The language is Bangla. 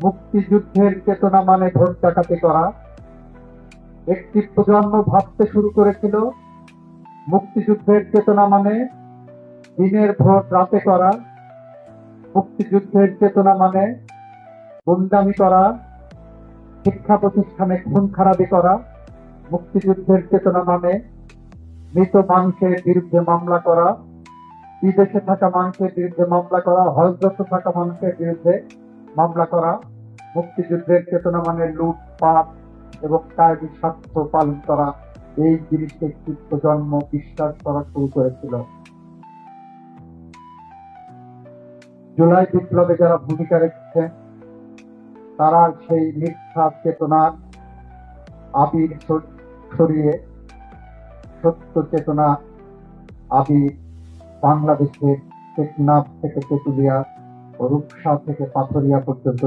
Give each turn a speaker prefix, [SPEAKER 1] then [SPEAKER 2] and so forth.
[SPEAKER 1] মুক্তিযুদ্ধের চেতনা মানে ভোট ডাকাতি করা। একটি প্রজন্ম ভাবতে শুরু করেছিল মুক্তিযুদ্ধের চেতনা মানে দিনের ভোট রাতে করা। মুক্তিযুদ্ধের চেতনা মানে গুন্ডামি করা, শিক্ষা প্রতিষ্ঠানে খুন খারাপি করা। মুক্তিযুদ্ধের চেতনা মানে মৃত মানুষের বিরুদ্ধে মামলা করা, বিদেশে থাকা মানুষের বিরুদ্ধে মামলা করা, হজরত থাকা মানুষের বিরুদ্ধে মামলা করা। মুক্তিযুদ্ধের চেতনা মানে লুটপাট এবং কায়দী স্বার্থ পালন করা। এই জিনিসকে একটি প্রজন্ম বিশ্বাস করা শুরু করেছিল। জুলাই বিপ্লবে যারা ভূমিকা রেখেছেন তারা সেই মিথ্যা চেতনার আবির ছড়িয়ে সত্য চেতনা আবির বাংলাদেশের টেকনাফ থেকে তেঁতুলিয়া ও রূপসা থেকে পাথরিয়া পর্যন্ত